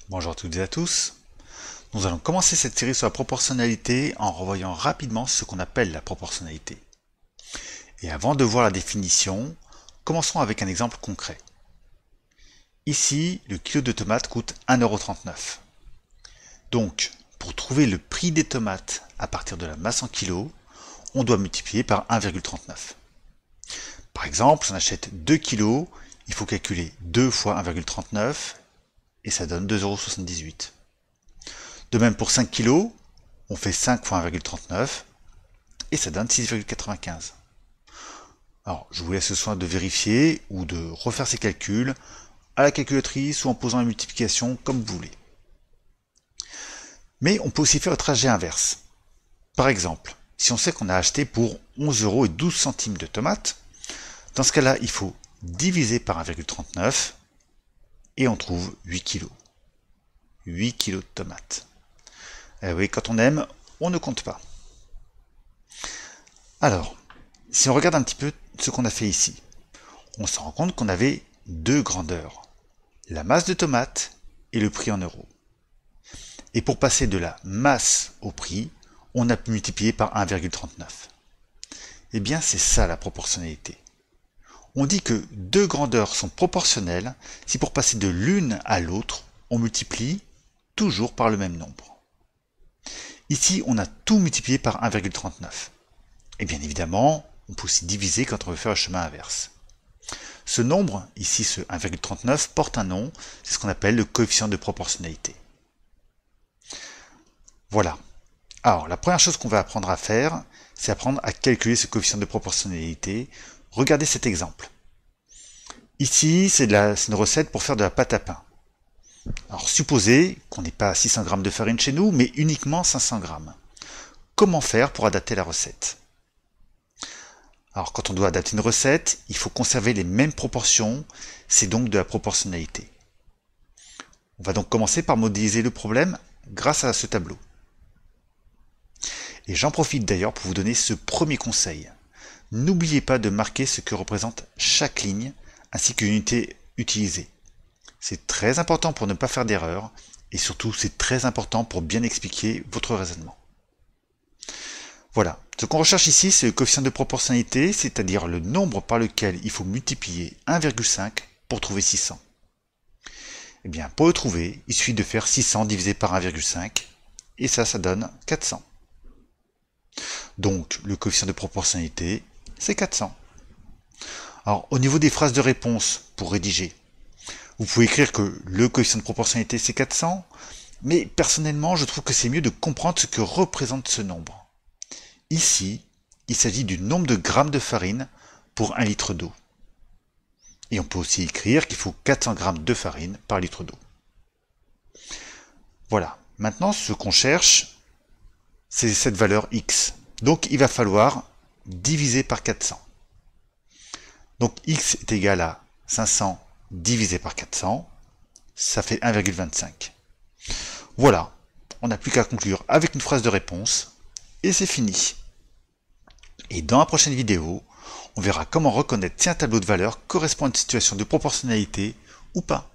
Bonjour à toutes et à tous. Nous allons commencer cette série sur la proportionnalité en revoyant rapidement ce qu'on appelle la proportionnalité. Et avant de voir la définition, commençons avec un exemple concret. Ici, le kilo de tomates coûte 1,39 €. Donc, pour trouver le prix des tomates à partir de la masse en kilos, on doit multiplier par 1,39. Par exemple, si on achète 2 kilos, il faut calculer 2 fois 1,39 et ça donne 2,78 €. De même pour 5 kg, on fait 5 fois 1,39 et ça donne 6,95. Alors, je vous laisse le soin de vérifier ou de refaire ces calculs à la calculatrice ou en posant la multiplication comme vous voulez. Mais on peut aussi faire le trajet inverse. Par exemple, si on sait qu'on a acheté pour 11,12 € de tomates, dans ce cas-là, il faut diviser par 1,39 et on trouve 8 kg. 8 kg de tomates. Eh oui, quand on aime, on ne compte pas. Alors, si on regarde un petit peu ce qu'on a fait ici, on se rend compte qu'on avait deux grandeurs, la masse de tomates et le prix en euros. Et pour passer de la masse au prix, on a multiplié par 1,39. Eh bien, c'est ça la proportionnalité. On dit que deux grandeurs sont proportionnelles si pour passer de l'une à l'autre, on multiplie toujours par le même nombre. Ici, on a tout multiplié par 1,39. Et bien évidemment, on peut aussi diviser quand on veut faire le chemin inverse. Ce nombre, ici ce 1,39, porte un nom, c'est ce qu'on appelle le coefficient de proportionnalité. Voilà. Alors, la première chose qu'on va apprendre à faire, c'est apprendre à calculer ce coefficient de proportionnalité. Regardez cet exemple. Ici, c'est une recette pour faire de la pâte à pain. Alors, supposez qu'on n'ait pas 600 g de farine chez nous, mais uniquement 500 g. Comment faire pour adapter la recette? Alors, quand on doit adapter une recette, il faut conserver les mêmes proportions, c'est donc de la proportionnalité. On va donc commencer par modéliser le problème grâce à ce tableau. Et j'en profite d'ailleurs pour vous donner ce premier conseil. N'oubliez pas de marquer ce que représente chaque ligne, ainsi que l'unité utilisée. C'est très important pour ne pas faire d'erreur, et surtout c'est très important pour bien expliquer votre raisonnement. Voilà, ce qu'on recherche ici c'est le coefficient de proportionnalité, c'est-à-dire le nombre par lequel il faut multiplier 1,5 pour trouver 600. Eh bien, pour le trouver, il suffit de faire 600 divisé par 1,5, et ça donne 400. Donc, le coefficient de proportionnalité, c'est 400. Alors, au niveau des phrases de réponse, pour rédiger, vous pouvez écrire que le coefficient de proportionnalité, c'est 400, mais personnellement, je trouve que c'est mieux de comprendre ce que représente ce nombre. Ici, il s'agit du nombre de grammes de farine pour 1 litre d'eau. Et on peut aussi écrire qu'il faut 400 g de farine par litre d'eau. Voilà. Maintenant, ce qu'on cherche, c'est cette valeur x. Donc, il va falloir diviser par 400. Donc, x est égal à 500 divisé par 400. Ça fait 1,25. Voilà. On n'a plus qu'à conclure avec une phrase de réponse. Et c'est fini. Et dans la prochaine vidéo, on verra comment reconnaître si un tableau de valeurs correspond à une situation de proportionnalité ou pas.